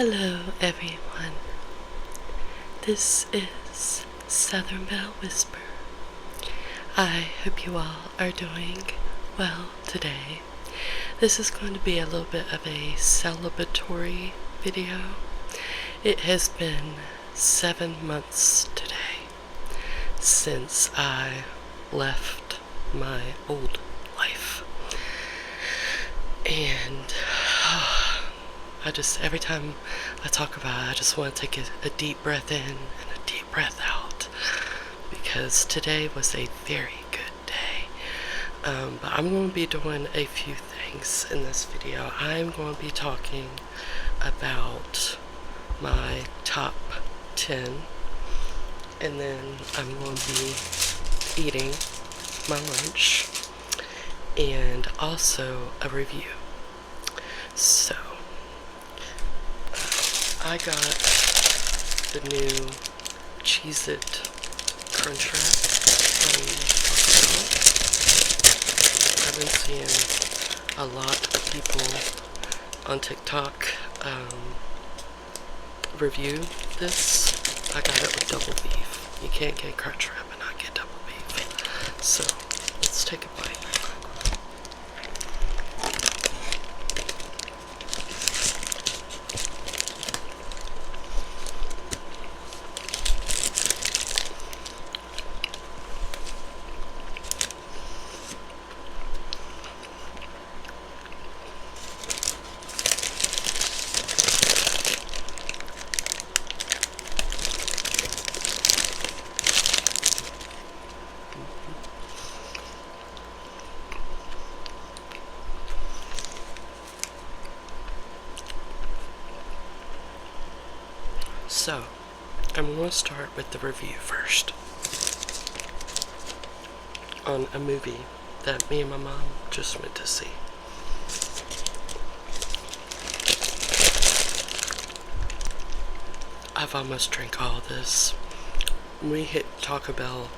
Hello everyone, this is Southern Belle Whisper. I hope you all are doing well today. This is going to be a little bit of a celebratory video. It has been 7 months today since I left my old life. And every time I talk about it, I just want to take a deep breath in and a deep breath out, because today was a very good day. But I'm going to be doing a few things in this video. I'm going to be talking about my top 10, and then I'm going to be eating my lunch and also a review. So I got the new Cheez-It Crunch Wrap from Taco Bell. I've been seeing a lot of people on TikTok review this. I got it with double beef. You can't get Crunch Wrap and not get double beef. So let's take a bite. So, I'm going to start with the review first on a movie that me and my mom just went to see. I've almost drank all of this. We hit Taco Bell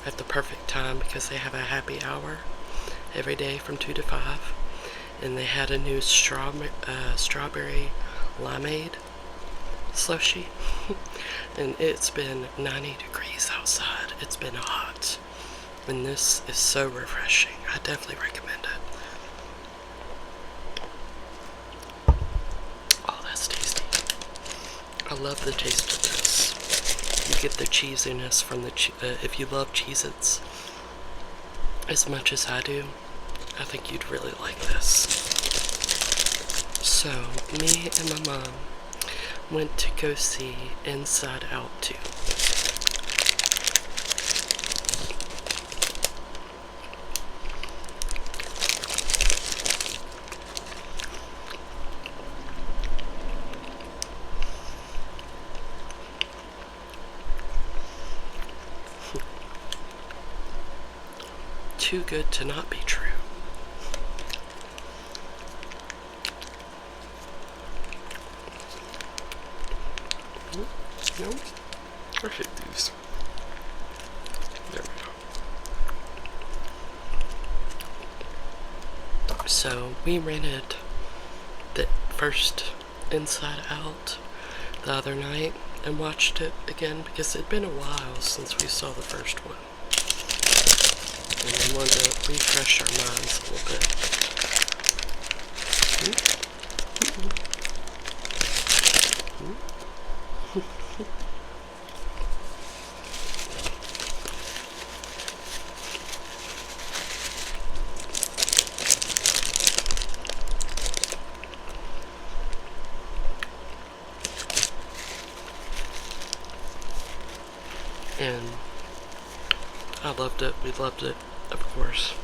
at the perfect time because they have a happy hour every day from 2 to 5, and they had a new strawberry limeade slushy. And it's been 90 degrees outside. It's been hot, and this is so refreshing. I definitely recommend it. Oh, that's tasty. I love the taste of this. You get the cheesiness from the if you love Cheez-Its as much as I do, I think you'd really like this. So me and my mom went to go see Inside Out 2. Too good to not be true. No? I hate these. There we go. So, we rented the first Inside Out the other night and watched it again because it'd been a while since we saw the first one. And we wanted to refresh our minds a little bit. And I loved it. We loved it, of course.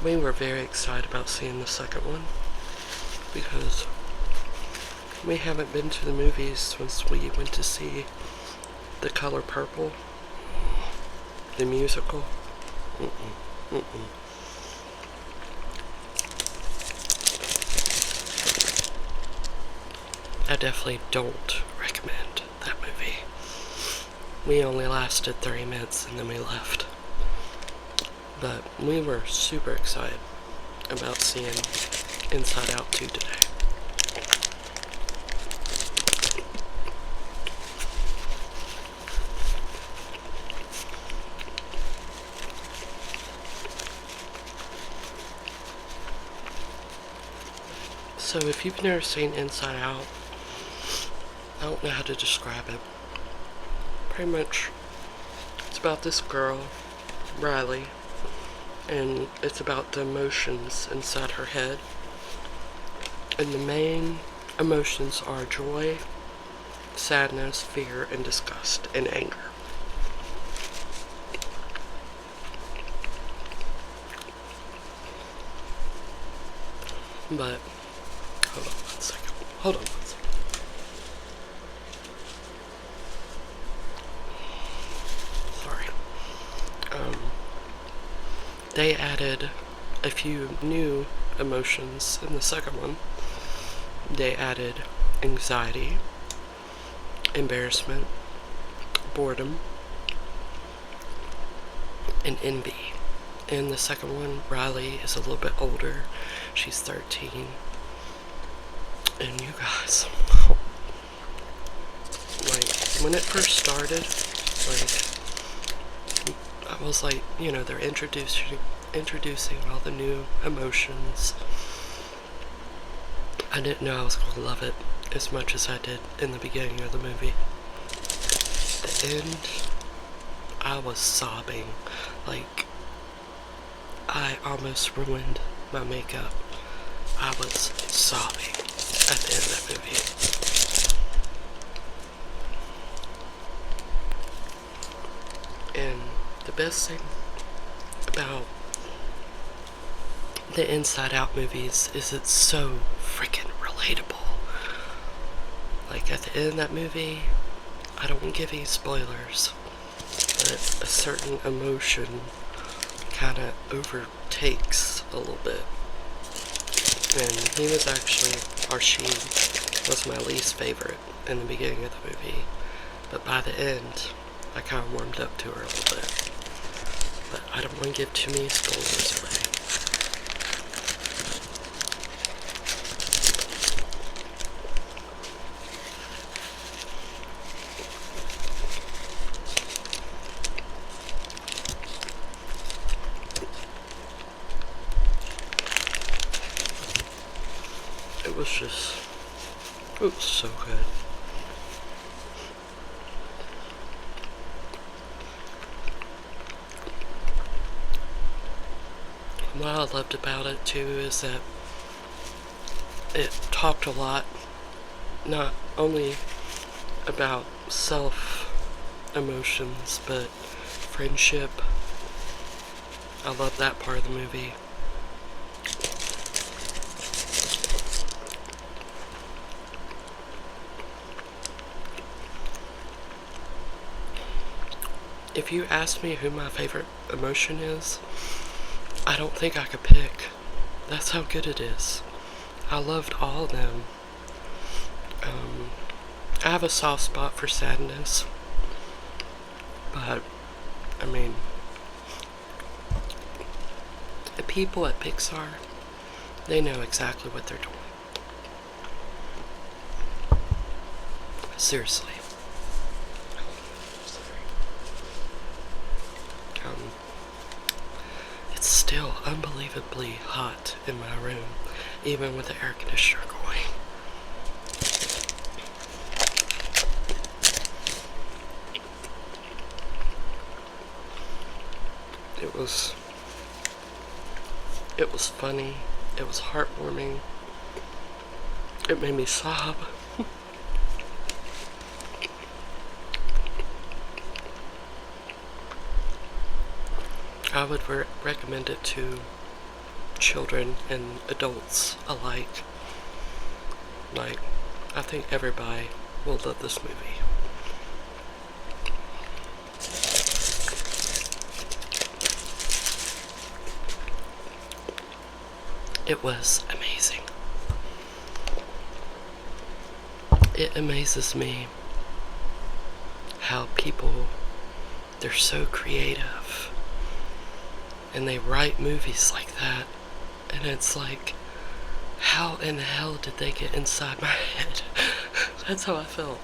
We were very excited about seeing the second one because we haven't been to the movies since we went to see The Color Purple, the musical. I definitely don't recommend that movie. we only lasted 30 minutes and then we left. But we were super excited about seeing Inside Out 2 today. So if you've never seen Inside Out, I don't know how to describe it. Pretty much, it's about this girl, Riley, and it's about the emotions inside her head. And the main emotions are joy, sadness, fear, and disgust, and anger. But, hold on one second. Hold on one second. Sorry. They added a few new emotions in the second one. They added anxiety, embarrassment, boredom, and envy. In the second one, Riley is a little bit older. She's 13. And you guys, like, when it first started, like, I was like, you know, they're introducing all the new emotions. I didn't know I was going to love it as much as I did in the beginning of the movie. The end, I was sobbing. Like, I almost ruined my makeup. I was sobbing at the end of that movie. And the best thing about the Inside Out movies is it's so freaking relatable. Like, at the end of that movie, I don't want to give any spoilers, but a certain emotion kind of overtakes a little bit. And he was actually, or she, was my least favorite in the beginning of the movie. But by the end, I kind of warmed up to her a little bit. But I don't want to give too many spoilers away. It was so good. What I loved about it too is that it talked a lot, not only about self-emotions, but friendship. I love that part of the movie. If you ask me who my favorite emotion is, I don't think I could pick. That's how good it is. I loved all of them. I have a soft spot for sadness, but, I mean, the people at Pixar, they know exactly what they're doing. Seriously. It's still unbelievably hot in my room, even with the air conditioner going. It was funny, it was heartwarming, it made me sob. I would recommend it to children and adults alike. Like, I think everybody will love this movie. It was amazing. It amazes me how people, they're so creative and they write movies like that, and it's like, how in the hell did they get inside my head? That's how I felt.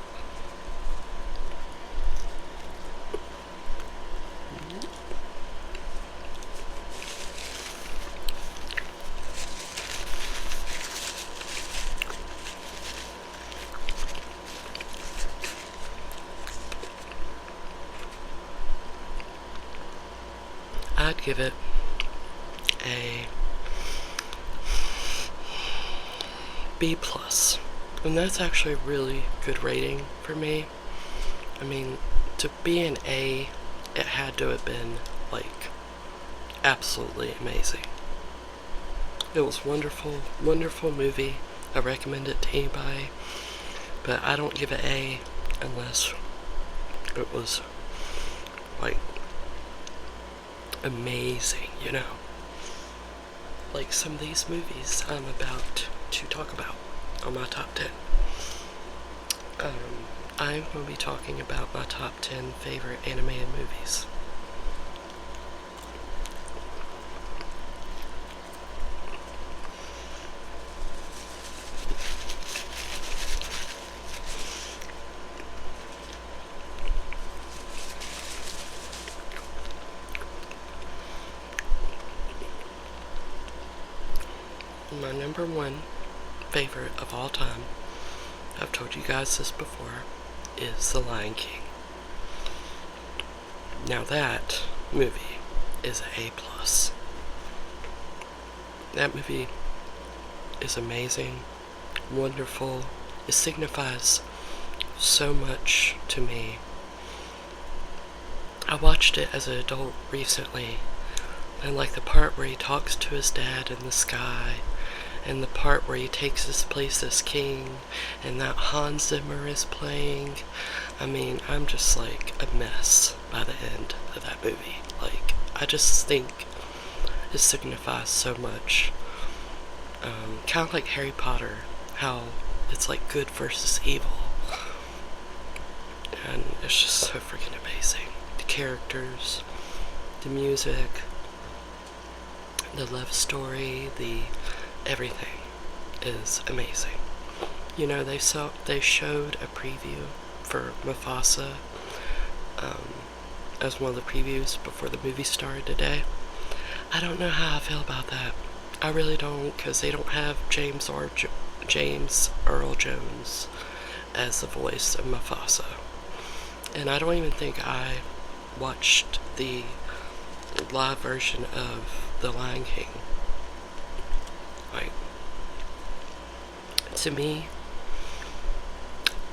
I'd give it a B plus, and that's actually a really good rating for me. I mean, to be an A, it had to have been like absolutely amazing. It was wonderful, wonderful movie. I recommend it to anybody, but I don't give it A unless it was like amazing, you know, like some of these movies I'm about to talk about on my top 10. I'm going to be talking about my top 10 favorite animated movies. My number one favorite of all time, I've told you guys this before, is The Lion King. Now that movie is an A plus. That movie is amazing, wonderful. It signifies so much to me. I watched it as an adult recently, and like the part where he talks to his dad in the sky, and the part where he takes his place as king, and that Hans Zimmer is playing. I mean, I'm just like a mess by the end of that movie. Like, I just think it signifies so much. Kind of like Harry Potter, how it's like good versus evil. And it's just so freaking amazing. The characters, the music, the love story, the everything is amazing. You know, they showed a preview for Mufasa as one of the previews before the movie started today. I don't know how I feel about that. I really don't, because they don't have James Earl Jones as the voice of Mufasa. And I don't even think I watched the live version of The Lion King. Like, to me,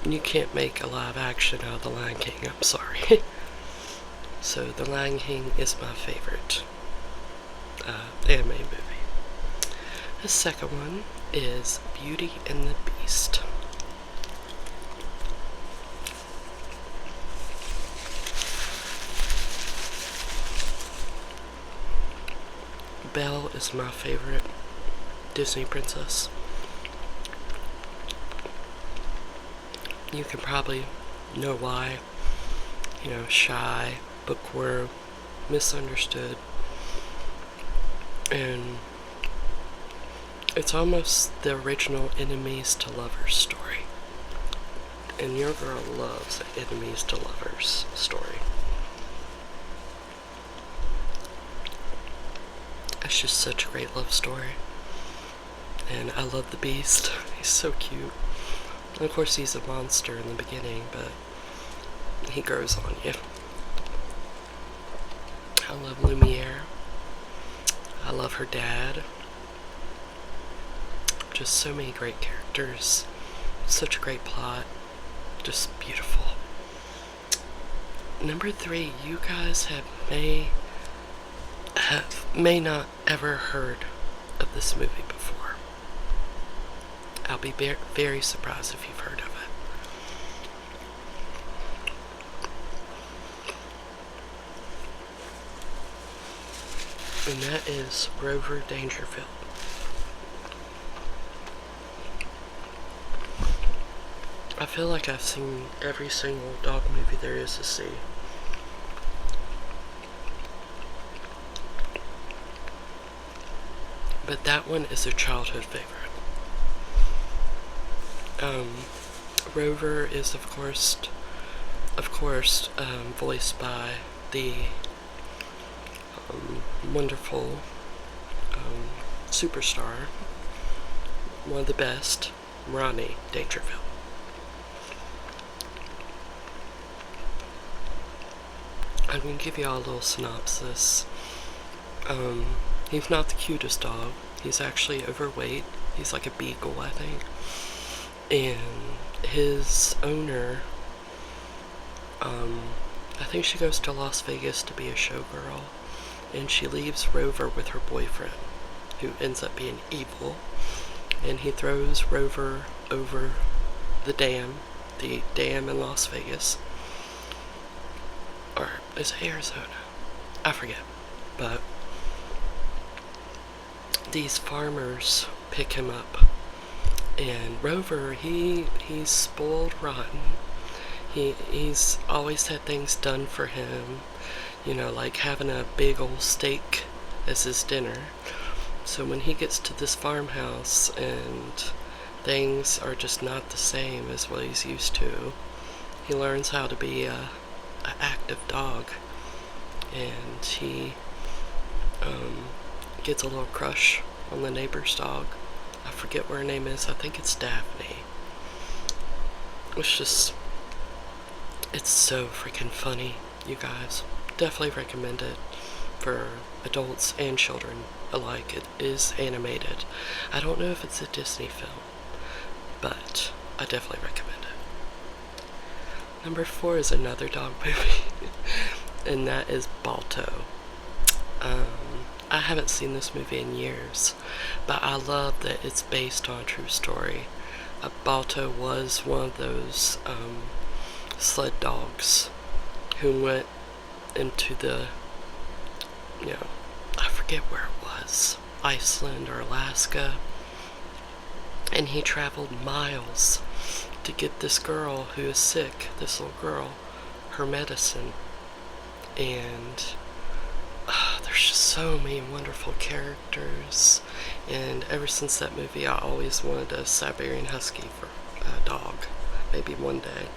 you can't make a live action out of The Lion King, I'm sorry. So The Lion King is my favorite anime movie. The second one is Beauty and the Beast. Belle is my favorite Disney princess. You can probably know why. You know, shy, bookworm, misunderstood. And it's almost the original enemies to lovers story. And your girl loves an enemies to lovers story. It's just such a great love story. And I love the Beast. He's so cute. And of course he's a monster in the beginning, but he grows on you. I love Lumiere. I love her dad. Just so many great characters. Such a great plot. Just beautiful. Number 3, you guys may not ever heard of this movie before. I'll be very surprised if you've heard of it. And that is Grover Dangerfield. I feel like I've seen every single dog movie there is to see. But that one is a childhood favorite. Rover is of course, voiced by the wonderful superstar, one of the best, Ronnie Dangerfield. I'm going to give you all a little synopsis. He's not the cutest dog. He's actually overweight. He's like a beagle, I think. And his owner, I think she goes to Las Vegas to be a showgirl, and she leaves Rover with her boyfriend, who ends up being evil, and he throws Rover over the dam in Las Vegas, or is it Arizona? I forget, but these farmers pick him up, and Rover, he's spoiled rotten. He's always had things done for him, like having a big old steak as his dinner. So when he gets to this farmhouse and things are just not the same as what he's used to, he learns how to be a active dog, and he gets a little crush on the neighbor's dog. I forget what her name is. I think it's Daphne. It's so freaking funny, you guys. Definitely recommend it for adults and children alike. It is animated. I don't know if it's a Disney film, but I definitely recommend it. Number 4 is another dog movie, and that is Balto. I haven't seen this movie in years, but I love that it's based on a true story. Balto was one of those sled dogs who went into the, I forget where it was, Iceland or Alaska, and he traveled miles to get this girl who is sick, this little girl, her medicine. And there's just so many wonderful characters, and ever since that movie I always wanted a Siberian Husky for a dog, maybe one day.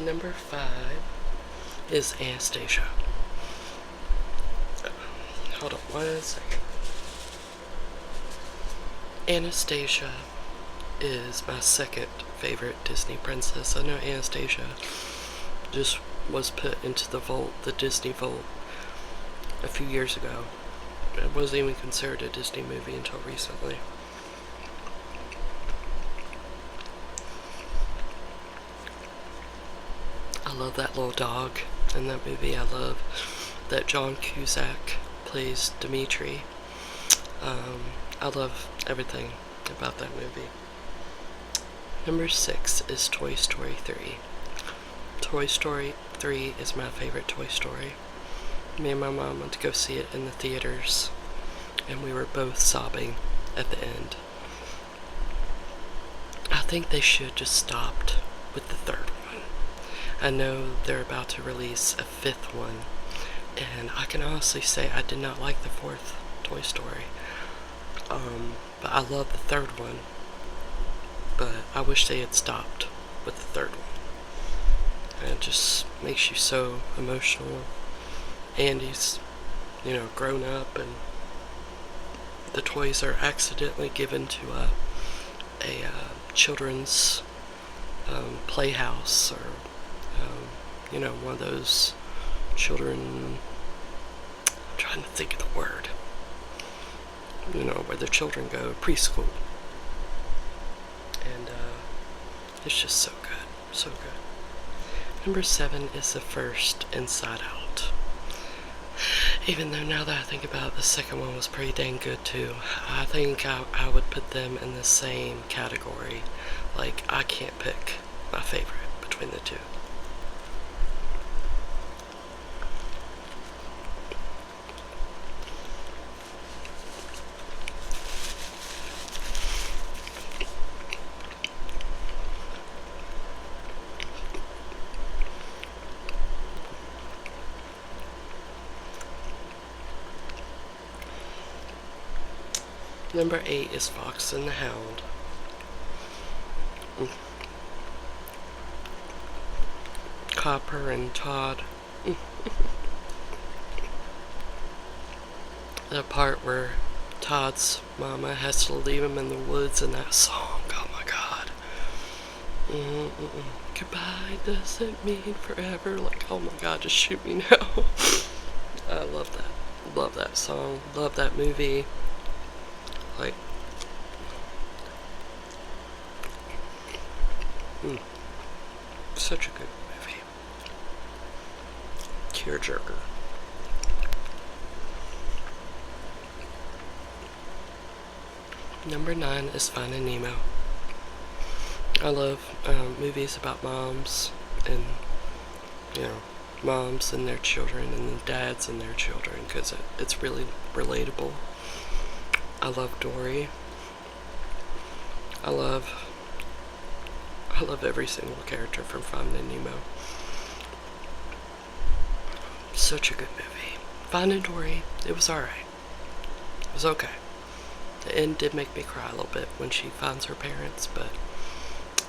Number 5 is Anastasia. Hold on 1 second. Anastasia is my second favorite Disney princess. I know Anastasia just was put into the vault, the Disney vault, a few years ago. It wasn't even considered a Disney movie until recently. I love that little dog in that movie. I love that John Cusack plays Dimitri. I love everything about that movie. Number 6 is Toy Story 3. Toy Story 3 is my favorite Toy Story. Me and my mom went to go see it in the theaters, and we were both sobbing at the end. I think they should just stopped with the third one. I know they're about to release a 5th one, and I can honestly say I did not like the 4th Toy Story. But I love the 3rd one, but I wish they had stopped with the 3rd one. And it just makes you so emotional. Andy's, grown up, and the toys are accidentally given to a children's playhouse, or one of those children, I'm trying to think of the word, where the children go, preschool. And it's just so good, so good. Number 7 is the first Inside Out. Even though now that I think about it, the second one was pretty dang good too. I think I would put them in the same category. Like, I can't pick my favorite between the two. Number 8 is Fox and the Hound. Copper and Todd. The part where Todd's mama has to leave him in the woods in that song. Oh my god. Goodbye doesn't mean forever. Like, oh my god, just shoot me now. I love that. Love that song. Love that movie. Like, such a good movie. Tearjerker. Number 9 is Finding Nemo. I love movies about moms and, moms and their children and dads and their children, because it's really relatable. I love Dory. I love every single character from Finding Nemo. Such a good movie. Finding Dory, it was alright. It was okay. The end did make me cry a little bit when she finds her parents, but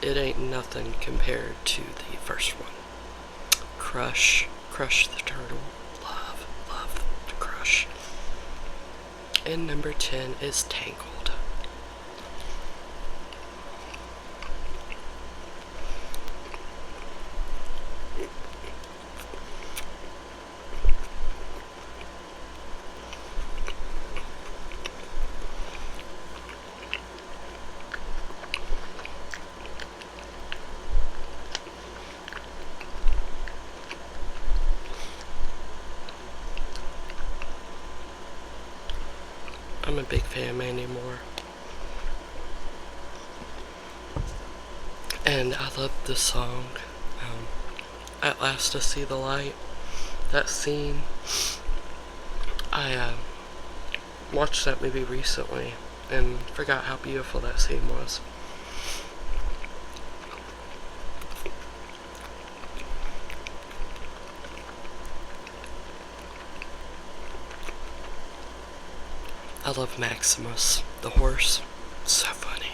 it ain't nothing compared to the first one. Crush the turtle. Love the Crush. And number 10 is Tangled. I'm a big fan of Mandy Moore. And I love the song, At Last I See the Light. That scene, I watched that movie recently and forgot how beautiful that scene was. I love Maximus, the horse. So funny.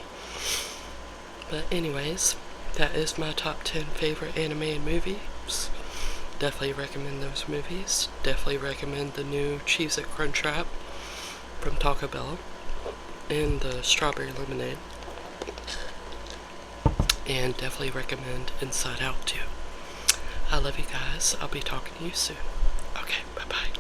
But anyways, that is my top 10 favorite animated movies. Definitely recommend those movies. Definitely recommend the new Cheez-It Crunchwrap from Taco Bell and the strawberry lemonade. And definitely recommend Inside Out too. I love you guys. I'll be talking to you soon. Okay, bye-bye.